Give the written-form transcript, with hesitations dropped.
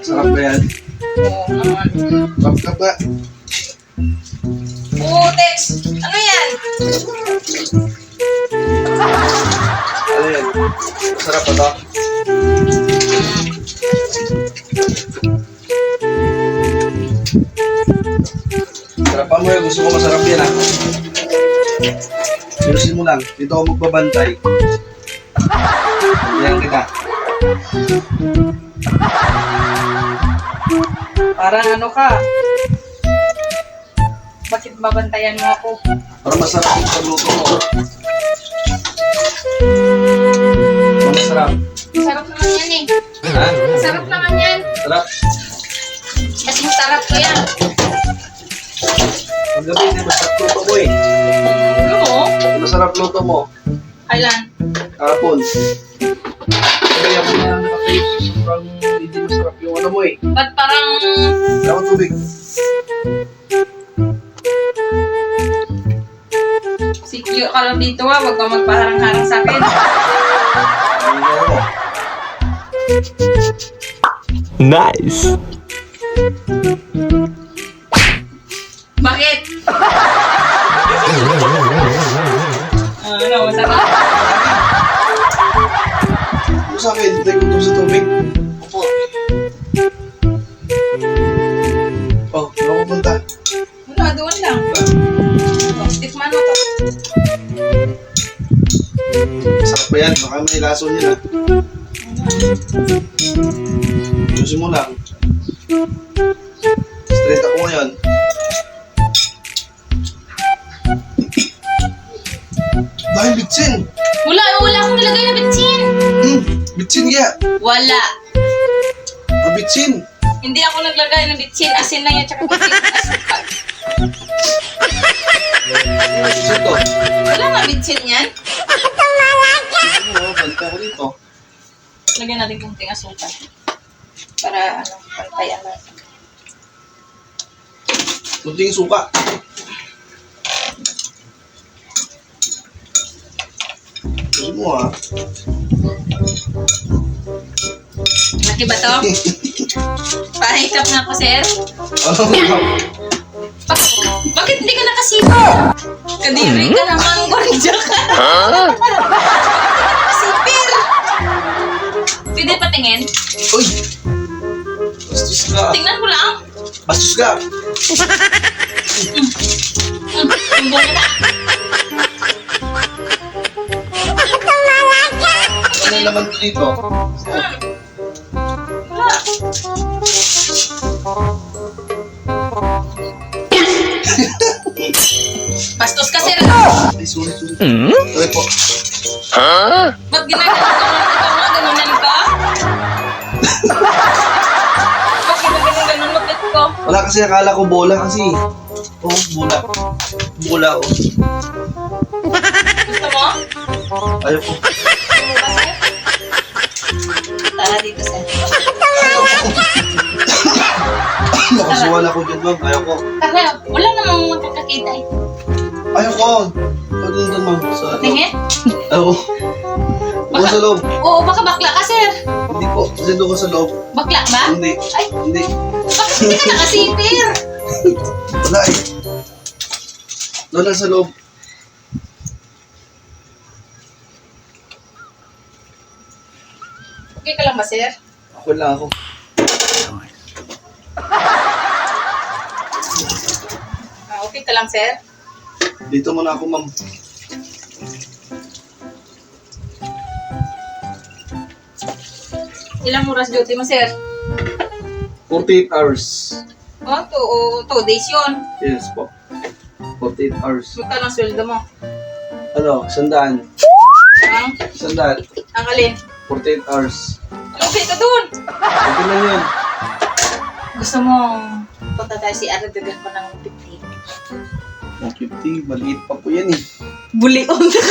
Sarap ba yan? Oo naman. Sarap ka ba? Oo, Tex. Ano yan? Ano yan? Masarap ba ito? Sarapan mo yun. Gusto ko masarap yan, ha? Sinusin mo lang. Dito ako magbabantay. Yan kita. Parang ano ka? Bakit babantayan mo ako? Para masarap yung pagluto mo. Masarap. Sarap naman yan eh. Ha? Sarap naman yan. Sarap. Kasi sarap ko yan. Ang gabi, hindi masarap luto mo eh. Ano mo? Masarap luto mo. Kailan? Kahapon. Kaya ako na nakatayo. Parang hindi masarap yung ano mo eh. Ba't parang... Wala akong tubig. Secure ka lang dito ha. Huwag ka magpaharang-harang sa akin. Ano yung mo? Nice. Bakit? Ano, masarap? Ano sa akin? Tayo ko sa tubig. Opo. Oh, ano ko punta? Wala, doon lang. Tikman mo to. Sarap ba yan? Baka may lason yun ha. Ayusin mo lang. Straight ako ngayon. Dahil bitsin! Wala akong nilagay na bitsin. Bitsin kaya! Wala. Bitsin! Hindi ako naglagay ng bitsin. Asin na yan, tsaka bitsin. Asukal. Bitsin to. Wala nga bitsin yan. Ano, banta ko dito. Lagyan natin kunting asukal. Para, ano, pantayan natin. Kunting suka. Ayusin mo ha. Laki ba to? Pahikap na ako, sir. Ano ba? Bakit hindi ka nakasipa? Kadiri ka naman, gordya ka. Bakit hindi ka nakasipir? Pwede patingin? Uy! Bastos ka. Tingnan ko lang. Bastos ka. Tumbong ka. Ano naman dito? Wala. Bastos ka, sir. Ay, sorry. Sorry po. Ba't ginagawa ka ganunan ka? Ba't ganun lupit ko? Wala kasi akala ko bola kasi. Oh, bola. Bola oh. Gusto mo? Ayoko. Gusto mo ba, sir? Tara dito, sir. Nakasuwal ako dyan, ma'am. Ayoko. Tara, wala namang magkakakita eh. Ayoko. Pag doon, ma'am. Sa loob. Tingin? Ayoko. Doon sa loob. Oo, baka bakla ka, sir. Hindi po. Kasi doon ka sa loob. Bakla ba? Hindi. Ay, Hindi. bakit hindi ka nakasipir? Wala eh. Doon lang sa loob. Okay ka lang ba, sir? Ako lang ako. Okay ka lang, sir? Dito muna ako, ma'am. Ilang oras duty mo, sir? 48 hours. Oh, 2 days yun. Yes po. 48 hours. Magkano ang sweldo mo? Ano? 100. Ang 100. alin? 48 hours. Okay ka dun. Okay lang yun. Gusto mo, punta tayo si Aradagan ko ng 50. 150. Maliit pa po yan eh. Bulion ka.